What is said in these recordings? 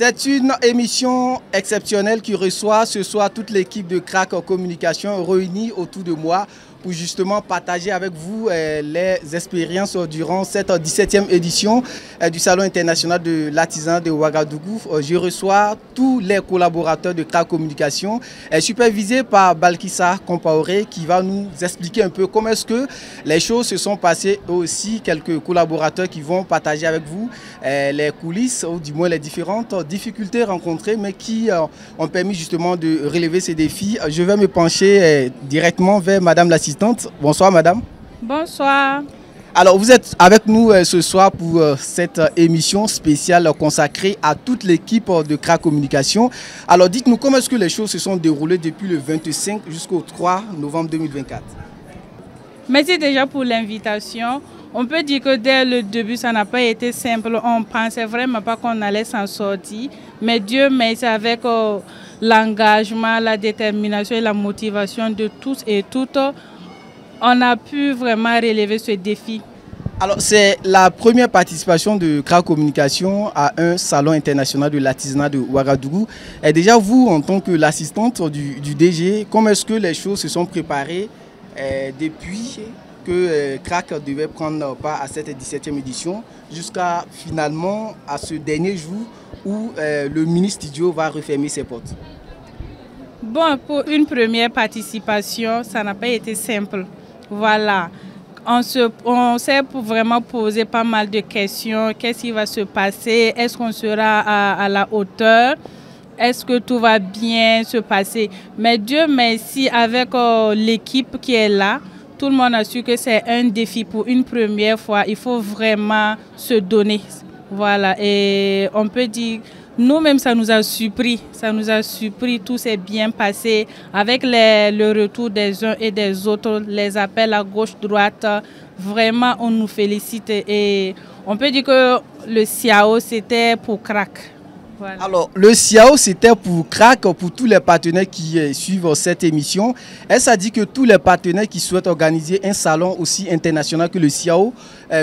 C'est une émission exceptionnelle qui reçoit ce soir toute l'équipe de Crack Communication réunie autour de moi pour justement partager avec vous les expériences durant cette 17e édition du Salon international de l'artisanat de Ouagadougou. Je reçois tous les collaborateurs de Crack Communication, supervisés par Balkissa Compaoré, qui va nous expliquer un peu comment est-ce que les choses se sont passées, et aussi quelques collaborateurs qui vont partager avec vous les coulisses, ou du moins les différentes difficultés rencontrées, mais qui ont permis justement de relever ces défis. Je vais me pencher directement vers Madame l'assistante. Bonsoir Madame. Bonsoir. Alors vous êtes avec nous ce soir pour cette émission spéciale consacrée à toute l'équipe de Crack Communication. Alors dites-nous comment est-ce que les choses se sont déroulées depuis le 25 jusqu'au 3 novembre 2024. Merci déjà pour l'invitation. On peut dire que dès le début, ça n'a pas été simple. On ne pensait vraiment pas qu'on allait s'en sortir. Mais Dieu merci, avec l'engagement, la détermination et la motivation de tous et toutes, on a pu vraiment relever ce défi. Alors, c'est la première participation de Crack Communication à un salon international de l'artisanat de Ouagadougou. Et déjà, vous, en tant que l'assistante du DG, comment est-ce que les choses se sont préparées depuis que Crack devait prendre part à cette 17e édition jusqu'à finalement à ce dernier jour où le mini studio va refermer ses portes? Bon, pour une première participation, ça n'a pas été simple. Voilà. On s'est vraiment posé pas mal de questions. Qu'est-ce qui va se passer? Est-ce qu'on sera à la hauteur? Est-ce que tout va bien se passer? Mais Dieu merci, avec l'équipe qui est là, tout le monde a su que c'est un défi pour une première fois. Il faut vraiment se donner. Voilà. Et on peut dire, nous-mêmes, ça nous a surpris. Ça nous a surpris. Tout s'est bien passé. Avec le retour des uns et des autres, les appels à gauche, droite, vraiment, on nous félicite. Et on peut dire que le CIAO, c'était pour Crack. Voilà. Alors, le CIAO, c'était pour Crack, pour tous les partenaires qui suivent cette émission. Et ça dit que tous les partenaires qui souhaitent organiser un salon aussi international que le CIAO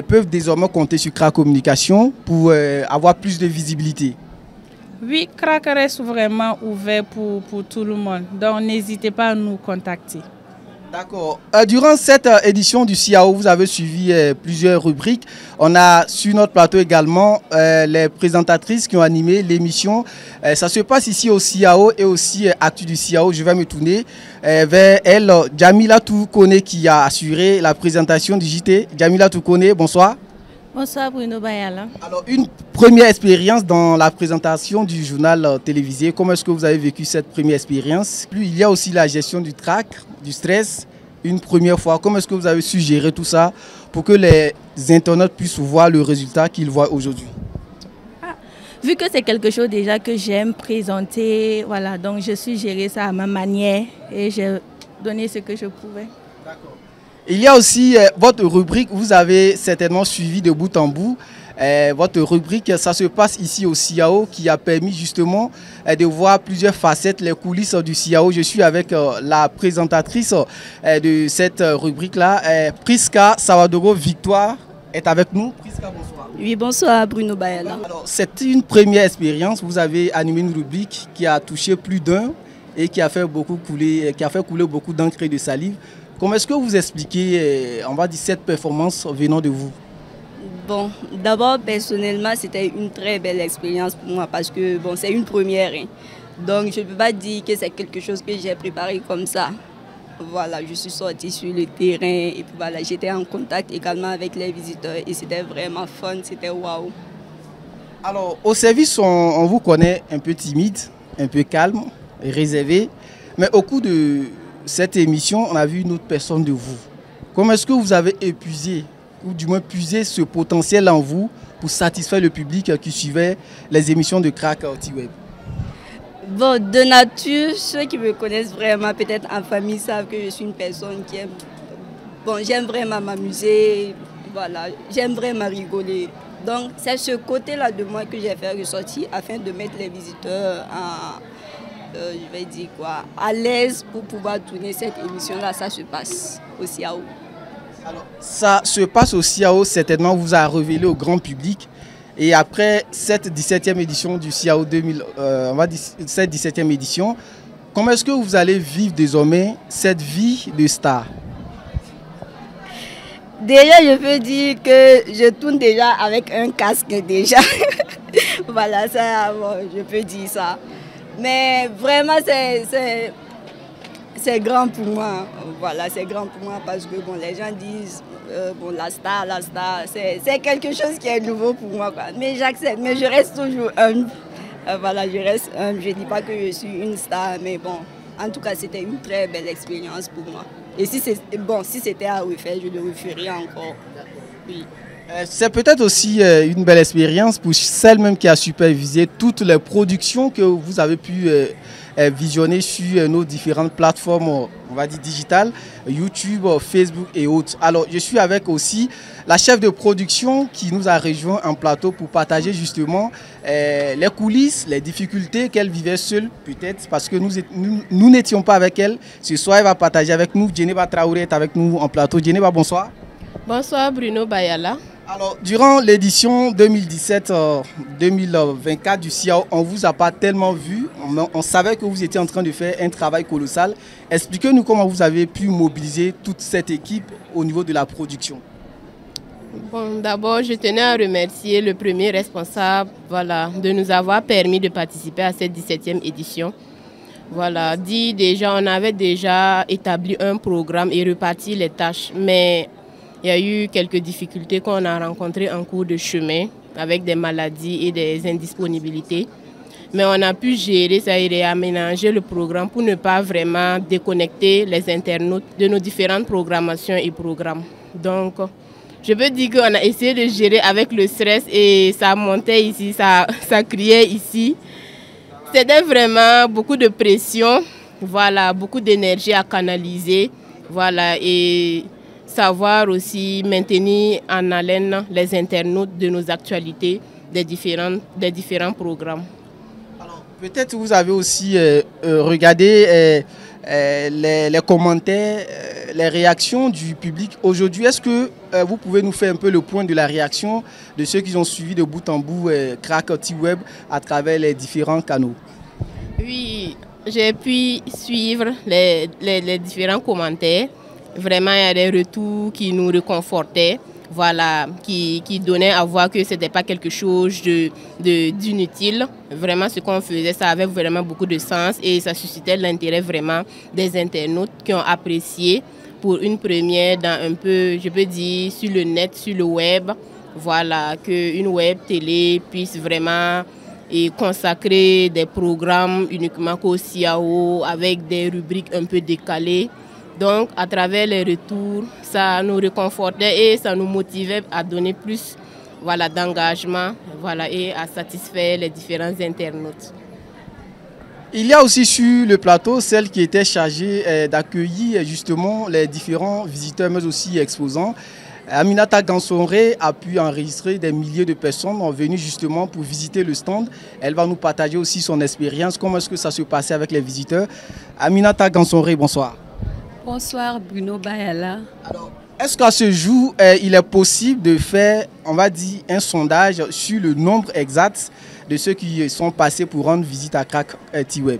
peuvent désormais compter sur Crack Communication pour avoir plus de visibilité. Oui, Crack reste vraiment ouvert pour tout le monde. Donc, n'hésitez pas à nous contacter. D'accord. Durant cette édition du CIAO, vous avez suivi plusieurs rubriques. On a sur notre plateau également les présentatrices qui ont animé l'émission. Ça se passe ici au CIAO et aussi Actu du CIAO. Je vais me tourner vers elle, Jamila Toukone, qui a assuré la présentation du JT. Jamila Toukone, bonsoir. Bonsoir Bruno Bayala. Alors, une première expérience dans la présentation du journal télévisé. Comment est-ce que vous avez vécu cette première expérience? Puis, il y a aussi la gestion du trac, du stress, une première fois. Comment est-ce que vous avez su gérer tout ça pour que les internautes puissent voir le résultat qu'ils voient aujourd'hui? Vu que c'est quelque chose déjà que j'aime présenter, voilà, donc je suis géré ça à ma manière et j'ai donné ce que je pouvais. D'accord. Il y a aussi votre rubrique, vous avez certainement suivi de bout en bout. Votre rubrique, ça se passe ici au CIAO, qui a permis justement de voir plusieurs facettes, les coulisses du CIAO. Je suis avec la présentatrice de cette rubrique-là, Priska Sawadoro Victoire est avec nous. Priska, bonsoir. Oui, bonsoir Bruno Bayala. Alors, c'est une première expérience. Vous avez animé une rubrique qui a touché plus d'un et qui a fait couler beaucoup d'encre et de salive. Comment est-ce que vous expliquez, on va dire, cette performance venant de vous? Bon, d'abord, personnellement, c'était une très belle expérience pour moi parce que bon, c'est une première. Hein. Donc, je ne peux pas dire que c'est quelque chose que j'ai préparé comme ça. Voilà, je suis sortie sur le terrain et puis voilà, j'étais en contact également avec les visiteurs et c'était vraiment fun, c'était waouh. Alors, au service, on vous connaît un peu timide, un peu calme, réservé, mais au cours de cette émission, on a vu une autre personne de vous. Comment est-ce que vous avez épuisé, ou du moins puisé ce potentiel en vous pour satisfaire le public qui suivait les émissions de Crack Web? Bon, de nature, ceux qui me connaissent vraiment, peut-être en famille, savent que je suis une personne qui aime... Bon, j'aime vraiment m'amuser, voilà, j'aime vraiment rigoler. Donc, c'est ce côté-là de moi que j'ai fait ressortir afin de mettre les visiteurs je vais dire quoi, à l'aise pour pouvoir tourner cette émission-là. Ça se passe au CIAO. Alors, ça se passe au CIAO, certainement vous a révélé au grand public Et après cette 17e édition du CIAO 2000, on va dire cette 17e édition, comment est-ce que vous allez vivre désormais cette vie de star? Déjà, je peux dire que je tourne déjà avec un casque déjà. Voilà, ça, bon, je peux dire ça. Mais vraiment, c'est grand pour moi. Voilà, c'est grand pour moi parce que bon, les gens disent bon, la star, c'est quelque chose qui est nouveau pour moi, quoi. Mais j'accepte, mais je reste toujours humble. Voilà, je reste humble. Je ne dis pas que je suis une star, mais bon, en tout cas, c'était une très belle expérience pour moi. Et si c'était à refaire, je le referais encore. Oui. C'est peut-être aussi une belle expérience pour celle même qui a supervisé toutes les productions que vous avez pu visionner sur nos différentes plateformes, on va dire digitales, YouTube, Facebook et autres. Alors, je suis avec aussi la chef de production qui nous a rejoint en plateau pour partager justement les coulisses, les difficultés qu'elle vivait seule, peut-être parce que nous n'étions pas avec elle. Ce soir, elle va partager avec nous. Djeneba Traoré est avec nous en plateau. Djeneba, bonsoir. Bonsoir Bruno Bayala. Alors, durant l'édition 2017-2024 du CIAO, on ne vous a pas tellement vu. On savait que vous étiez en train de faire un travail colossal. Expliquez-nous comment vous avez pu mobiliser toute cette équipe au niveau de la production. Bon, d'abord, je tenais à remercier le premier responsable de nous avoir permis de participer à cette 17e édition. Voilà, on avait déjà établi un programme et reparti les tâches, mais il y a eu quelques difficultés qu'on a rencontrées en cours de chemin avec des maladies et des indisponibilités. Mais on a pu gérer ça et réaménager le programme pour ne pas vraiment déconnecter les internautes de nos différentes programmations et programmes. Donc, je peux dire qu'on a essayé de gérer avec le stress et ça montait ici, ça criait ici. C'était vraiment beaucoup de pression, voilà, beaucoup d'énergie à canaliser, voilà, et savoir aussi maintenir en haleine les internautes de nos actualités des différents programmes. Alors, peut-être vous avez aussi regardé les commentaires, les réactions du public aujourd'hui. Est-ce que vous pouvez nous faire un peu le point de la réaction de ceux qui ont suivi de bout en bout Crack T-Web à travers les différents canaux? Oui, j'ai pu suivre les différents commentaires. Vraiment, il y a des retours qui nous réconfortaient, voilà, qui donnaient à voir que ce n'était pas quelque chose d'inutile. Vraiment, ce qu'on faisait, ça avait vraiment beaucoup de sens et ça suscitait l'intérêt vraiment des internautes qui ont apprécié pour une première dans un peu, je peux dire, sur le net, sur le web. Voilà, qu'une web télé puisse vraiment consacrer des programmes uniquement qu'au CIAO avec des rubriques un peu décalées. Donc, à travers les retours, ça nous réconfortait et ça nous motivait à donner plus d'engagement et à satisfaire les différents internautes. Il y a aussi sur le plateau celle qui était chargée d'accueillir justement les différents visiteurs, mais aussi exposants. Aminata Gansonré a pu enregistrer des milliers de personnes venues justement pour visiter le stand. Elle va nous partager aussi son expérience, comment est-ce que ça se passait avec les visiteurs. Aminata Gansonré, bonsoir. Bonsoir Bruno Bayala. Alors, est-ce qu'à ce jour, il est possible de faire, on va dire, un sondage sur le nombre exact de ceux qui sont passés pour rendre visite à Crack T-Web?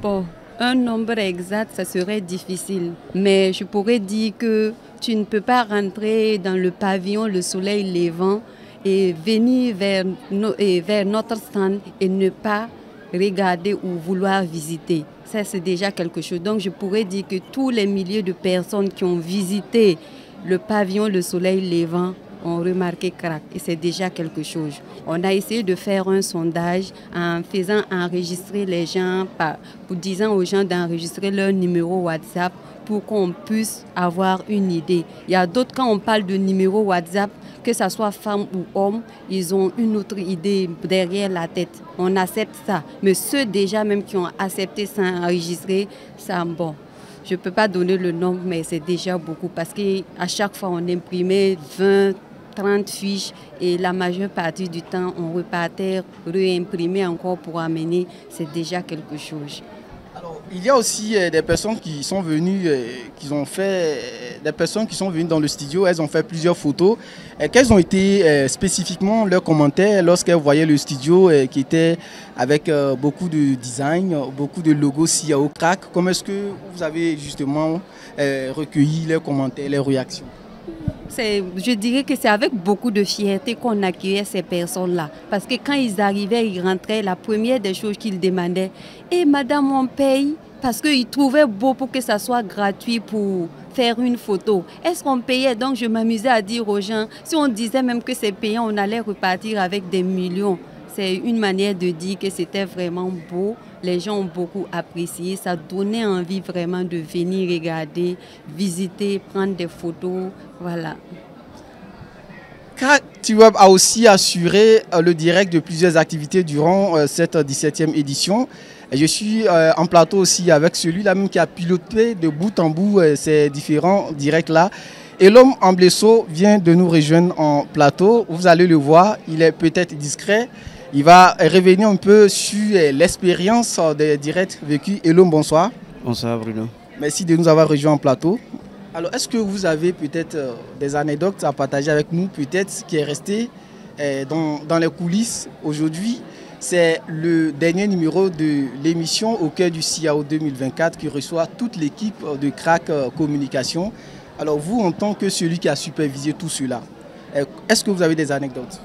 Bon, un nombre exact, ça serait difficile. Mais je pourrais dire que tu ne peux pas rentrer dans le pavillon Le Soleil Levant et venir vers notre stand et ne pas regarder ou vouloir visiter. Ça, c'est déjà quelque chose. Donc, je pourrais dire que tous les milliers de personnes qui ont visité le pavillon Le Soleil Levant ont remarqué Crack. Et c'est déjà quelque chose. On a essayé de faire un sondage en faisant enregistrer les gens, pour disant aux gens d'enregistrer leur numéro WhatsApp pour qu'on puisse avoir une idée. Il y a d'autres, quand on parle de numéro WhatsApp, que ce soit femme ou homme, ils ont une autre idée derrière la tête. On accepte ça. Mais ceux déjà même qui ont accepté sans enregistrer, ça, bon, je ne peux pas donner le nombre, mais c'est déjà beaucoup. Parce qu'à chaque fois, on imprimait 20, 30 fiches et la majeure partie du temps, on repartait réimprimer encore pour amener. C'est déjà quelque chose. Alors, il y a aussi des personnes qui sont venues, des personnes qui sont venues dans le studio, elles ont fait plusieurs photos. Quels ont été spécifiquement leurs commentaires lorsqu'elles voyaient le studio qui était avec beaucoup de design, beaucoup de logos CIAO Crack? Comment est-ce que vous avez justement recueilli leurs commentaires, leurs réactions? Je dirais que c'est avec beaucoup de fierté qu'on accueillait ces personnes-là. Parce que quand ils arrivaient, ils rentraient, la première des choses qu'ils demandaient, « Et madame, on paye ?» Parce qu'ils trouvaient beau pour que ça soit gratuit pour faire une photo. Est-ce qu'on payait? Donc je m'amusais à dire aux gens, si on disait même que c'est payant, on allait repartir avec des millions. C'est une manière de dire que c'était vraiment beau. Les gens ont beaucoup apprécié. Ça donnait envie vraiment de venir regarder, visiter, prendre des photos. Voilà. Crack T-Web a aussi assuré le direct de plusieurs activités durant cette 17e édition. Je suis en plateau aussi avec celui-là même qui a piloté de bout en bout ces différents directs-là. Et l'homme en blesseau vient de nous rejoindre en plateau. Vous allez le voir, il est peut-être discret. Il va revenir un peu sur l'expérience des directs vécus. Hello, bonsoir. Bonsoir Bruno. Merci de nous avoir rejoints en plateau. Alors, est-ce que vous avez peut-être des anecdotes à partager avec nous, peut-être ce qui est resté dans les coulisses aujourd'hui? C'est le dernier numéro de l'émission Au cœur du CIAO 2024 qui reçoit toute l'équipe de Crack Communication. Alors, vous, en tant que celui qui a supervisé tout cela, est-ce que vous avez des anecdotes?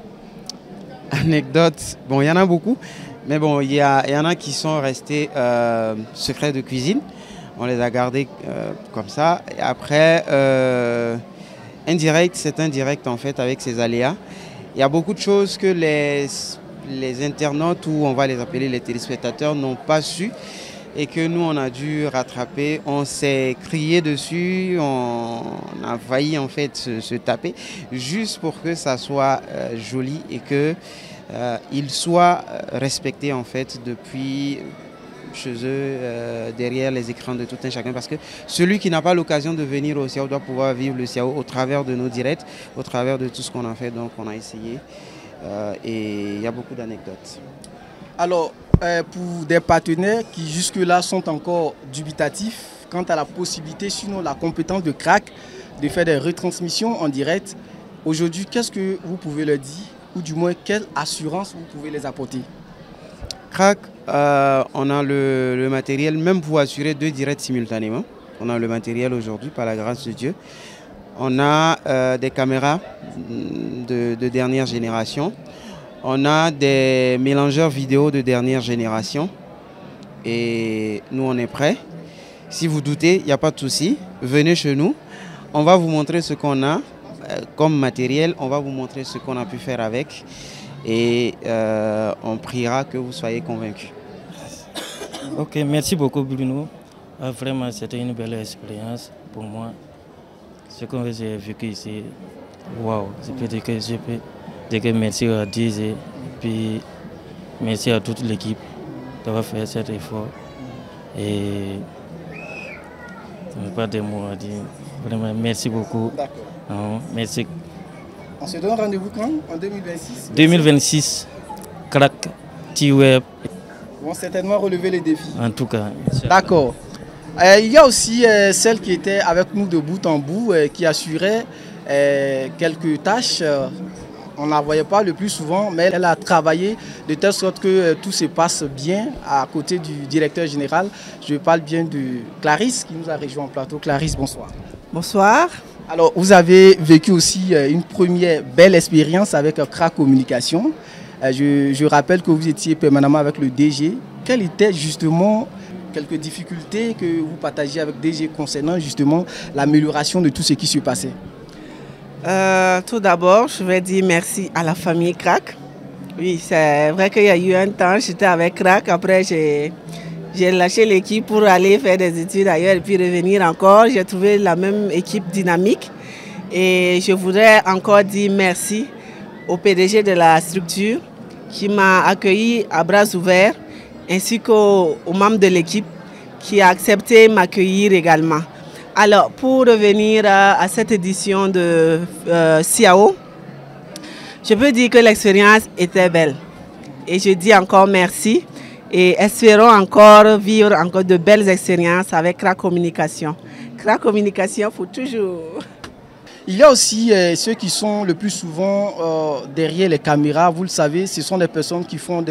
Anecdotes, bon, il y en a beaucoup, mais bon, il y en a qui sont restés secrets de cuisine. On les a gardés comme ça. Et après, un direct, c'est un direct en fait avec ses aléas. Il y a beaucoup de choses que les internautes, ou on va les appeler les téléspectateurs, n'ont pas su et que nous, on a dû rattraper. On s'est crié dessus, on a failli en fait se taper juste pour que ça soit joli et qu'il soit respecté en fait depuis chez eux, derrière les écrans de tout un chacun, parce que celui qui n'a pas l'occasion de venir au CIAO doit pouvoir vivre le CIAO au travers de nos directs, au travers de tout ce qu'on a fait, donc on a essayé et il y a beaucoup d'anecdotes. Alors, pour des partenaires qui jusque-là sont encore dubitatifs quant à la possibilité, sinon la compétence de Crack, de faire des retransmissions en direct, aujourd'hui, qu'est-ce que vous pouvez leur dire, ou du moins, quelle assurance vous pouvez les apporter? Crack, on a le matériel, même pour assurer 2 directs simultanément. On a le matériel aujourd'hui, par la grâce de Dieu. On a des caméras de dernière génération. On a des mélangeurs vidéo de dernière génération. Et nous, on est prêts. Si vous doutez, il n'y a pas de souci. Venez chez nous. On va vous montrer ce qu'on a comme matériel. On va vous montrer ce qu'on a pu faire avec. Et on priera que vous soyez convaincus. Ok, merci beaucoup Bruno. Vraiment, c'était une belle expérience pour moi. Ce que j'ai vécu ici, waouh, je peux dire que merci à Diz et puis merci à toute l'équipe d'avoir fait cet effort. Et je n'ai pas de mots à dire. Vraiment, merci beaucoup. D'accord. Merci. On se donne rendez-vous quand? En 2026? 2026, Crack T-Web. Ils vont certainement relever les défis. En tout cas. D'accord. Il y a aussi celle qui était avec nous de bout en bout, qui assurait quelques tâches. On ne la voyait pas le plus souvent, mais elle a travaillé de telle sorte que tout se passe bien à côté du directeur général. Je parle bien de Clarisse qui nous a rejoint en plateau. Clarisse, bonsoir. Bonsoir. Alors, vous avez vécu aussi une première belle expérience avec Crack Communication. Je rappelle que vous étiez permanemment avec le DG. Quelles étaient justement quelques difficultés que vous partagez avec DG concernant justement l'amélioration de tout ce qui se passait? Tout d'abord, je vais dire merci à la famille Crack. Oui, c'est vrai qu'il y a eu un temps, j'étais avec Crack. Après, j'ai lâché l'équipe pour aller faire des études ailleurs et puis revenir encore. J'ai trouvé la même équipe dynamique. Et je voudrais encore dire merci au PDG de la structure qui m'a accueilli à bras ouverts, ainsi qu'aux membres de l'équipe qui a accepté de m'accueillir également. Alors, pour revenir à cette édition de CIAO, je peux dire que l'expérience était belle. Et je dis encore merci. et espérons encore vivre encore de belles expériences avec Crack Communication. Crack Communication, il faut toujours... Il y a aussi ceux qui sont le plus souvent derrière les caméras. Vous le savez, ce sont des personnes qui font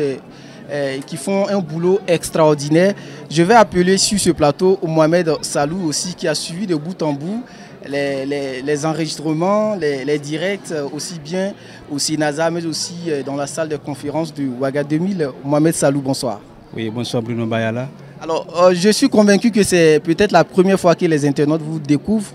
un boulot extraordinaire. Je vais appeler sur ce plateau Mohamed Salou aussi, qui a suivi de bout en bout les enregistrements, les directs, aussi bien au Sénasa, mais aussi dans la salle de conférence de Ouaga 2000. Mohamed Salou, bonsoir. Oui, bonsoir Bruno Bayala. Alors, je suis convaincu que c'est peut-être la première fois que les internautes vous découvrent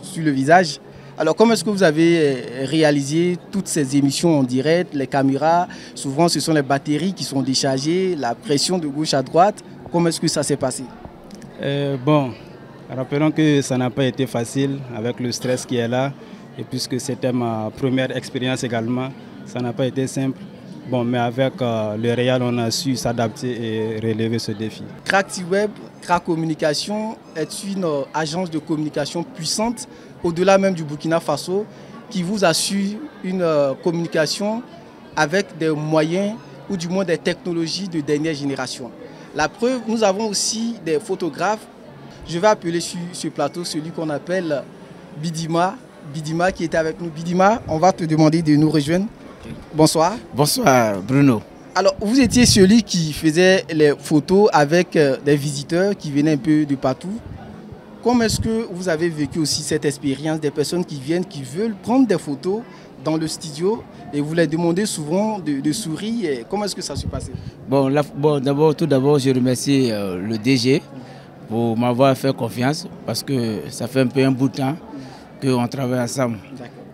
sur le visage. Alors, comment est-ce que vous avez réalisé toutes ces émissions en direct, les caméras? Souvent, ce sont les batteries qui sont déchargées, la pression de gauche à droite. Comment est-ce que ça s'est passé? Bon, rappelons que ça n'a pas été facile avec le stress qui est là. Et puisque c'était ma première expérience également, ça n'a pas été simple. Bon, mais avec le Real, on a su s'adapter et relever ce défi. Crack Web, Crack Communication est une agence de communication puissante, au-delà même du Burkina Faso, qui vous assure une communication avec des moyens ou du moins des technologies de dernière génération. La preuve, nous avons aussi des photographes. Je vais appeler sur ce plateau celui qu'on appelle Bidima. Bidima qui était avec nous. Bidima, on va te demander de nous rejoindre. Bonsoir. Bonsoir Bruno. Alors, vous étiez celui qui faisait les photos avec des visiteurs qui venaient un peu de partout. Comment est-ce que vous avez vécu aussi cette expérience des personnes qui viennent, qui veulent prendre des photos dans le studio et vous les demandez souvent de sourire? Comment est-ce que ça se passait? Bon, tout d'abord, je remercie le DG pour m'avoir fait confiance parce que ça fait un peu un bout de temps qu'on travaille ensemble.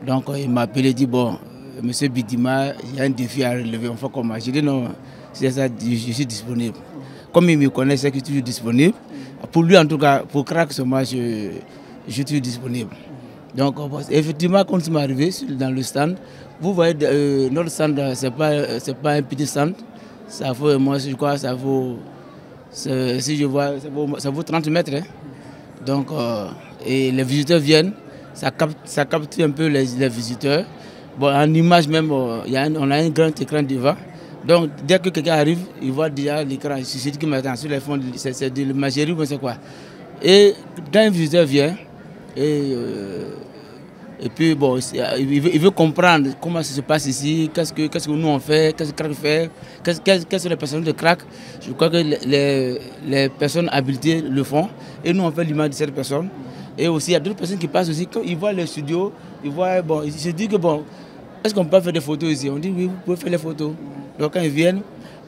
Donc, il m'a appelé et dit, bon, monsieur Bidima, il y a un défi à relever, on fait comment? J'ai dit non, c'est ça, je suis disponible. Comme il me connaît, c'est que je suis toujours disponible. Pour lui, en tout cas, pour Crack, je suis toujours disponible. Donc, effectivement, quand il m'est arrivé dans le stand, vous voyez, notre stand, ce n'est pas un petit stand. Ça vaut, moi, je crois, ça vaut, si je vois, ça vaut 30 mètres. Hein. Donc, et les visiteurs viennent, ça capte un peu les visiteurs. Bon, en image même, on a un grand écran devant. Donc, dès que quelqu'un arrive, il voit déjà l'écran. C'est ce qui m'attend sur les fonds, c'est de l'imagerie ou c'est quoi. Et quand un visiteur vient, et puis bon, il veut comprendre comment ça se passe ici, qu'est-ce que nous on fait, qu'est-ce que Crack fait, quelles sont les personnes de Crack. Je crois que les personnes habilitées le font. Et nous on fait l'image de cette personne. Et aussi, il y a d'autres personnes qui passent aussi, quand ils voient le studio, ils voient, bon, ils se disent que bon, est-ce qu'on peut faire des photos ici? On dit oui, vous pouvez faire les photos. Donc quand ils viennent,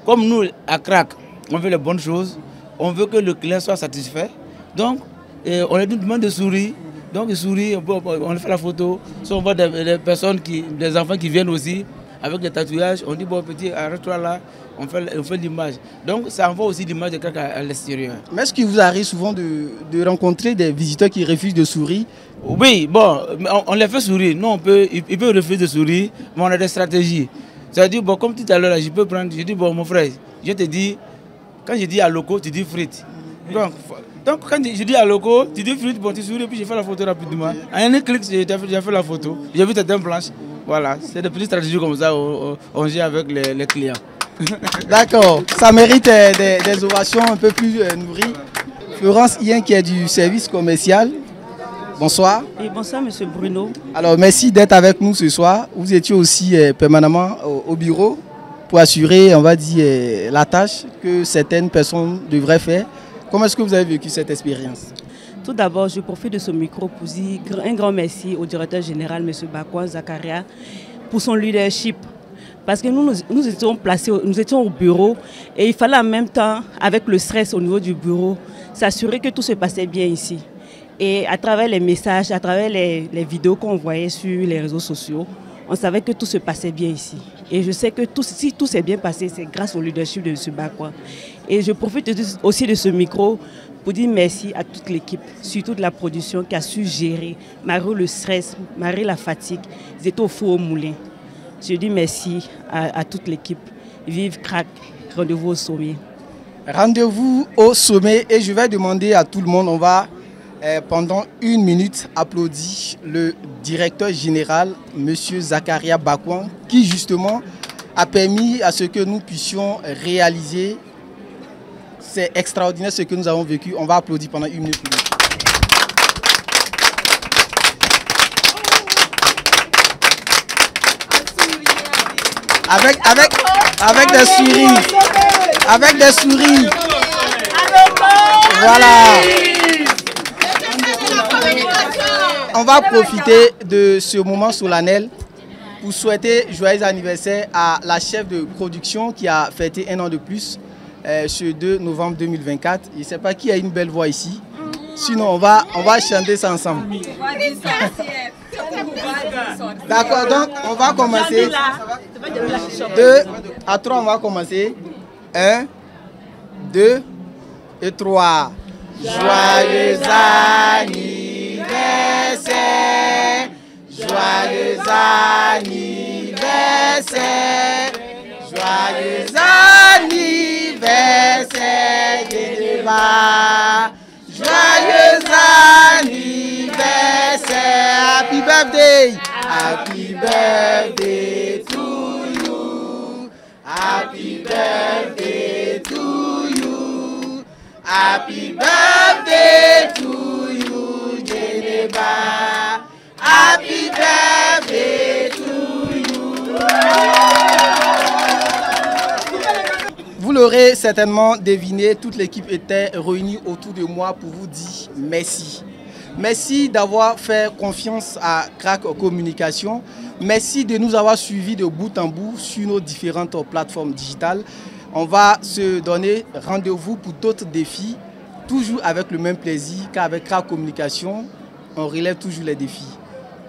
comme nous à Crack, on veut les bonnes choses, on veut que le client soit satisfait. Donc on leur demande de sourire. Donc ils sourient, on fait la photo. Si on voit des personnes, des enfants qui viennent aussi avec des tatouages, on dit bon petit, arrête-toi là, on fait l'image. Donc ça envoie aussi l'image de Crack à l'extérieur. Mais est-ce qu'il vous arrive souvent de rencontrer des visiteurs qui refusent de sourire? Oui, bon, on les fait sourire. Nous, ils peuvent refuser de sourire, mais on a des stratégies. C'est-à-dire, bon, comme tout à l'heure, je peux prendre, je dis, bon, mon frère, je te dis, quand je dis à loco, tu dis frites. Donc quand je dis à loco, tu dis frites, bon, tu souris, puis je fais la photo rapidement. En un clic, j'ai fait la photo, j'ai vu ta dents blanche. Voilà, c'est des petites stratégies comme ça, on gère avec les clients. D'accord, ça mérite des ovations un peu plus nourries. Florence Ien, qui est du service commercial. Bonsoir. Et bonsoir, monsieur Bruno. Alors, merci d'être avec nous ce soir. Vous étiez aussi permanemment au bureau pour assurer, on va dire, la tâche que certaines personnes devraient faire. Comment est-ce que vous avez vécu cette expérience? Tout d'abord, je profite de ce micro pour dire un grand merci au directeur général, monsieur Bakwan Zakaria, pour son leadership. Parce que nous étions placés, nous étions au bureau et il fallait en même temps, avec le stress au niveau du bureau, s'assurer que tout se passait bien ici. Et à travers les messages, à travers les vidéos qu'on voyait sur les réseaux sociaux, on savait que tout se passait bien ici. Et je sais que si tout s'est bien passé, c'est grâce au leadership de M. Bakwa. Et je profite aussi de ce micro pour dire merci à toute l'équipe, surtout de la production qui a su gérer, malgré le stress, malgré la fatigue. Ils étaient au four au moulin. Je dis merci à toute l'équipe. Vive Crack, rendez-vous au sommet. Rendez-vous au sommet et je vais demander à tout le monde, on va pendant 1 minute applaudir le directeur général, M. Zakaria Bakwan, qui justement a permis à ce que nous puissions réaliser c'est extraordinaire ce que nous avons vécu. On va applaudir pendant 1 minute. Avec des sourires. Avec des sourires. Voilà. On va profiter de ce moment solennel pour souhaiter joyeux anniversaire à la chef de production qui a fêté 1 an de plus ce 2 novembre 2024. Je ne sais pas qui a une belle voix ici. Sinon, on va chanter ça ensemble. D'accord, donc on va commencer. 2 à 3, on va commencer. 1, 2 et 3. Joyeux anniversaire, joyeux anniversaire, joyeux anniversaire, Geneva. Joyeux anniversaire, happy birthday, happy birthday to you, happy birthday to you, happy birthday to you, Geneva, happy birthday to you. Vous l'aurez certainement deviné, toute l'équipe était réunie autour de moi pour vous dire merci. Merci d'avoir fait confiance à Crack Communication. Merci de nous avoir suivis de bout en bout sur nos différentes plateformes digitales. On va se donner rendez-vous pour d'autres défis, toujours avec le même plaisir, car avec Crack Communication, on relève toujours les défis.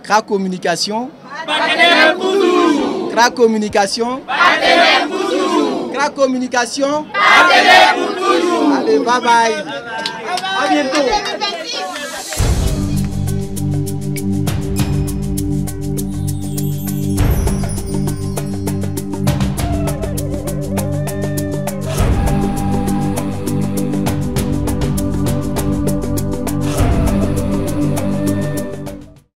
Crack Communication, Crack Communication, Crack Communication, allez, bye bye. À bientôt.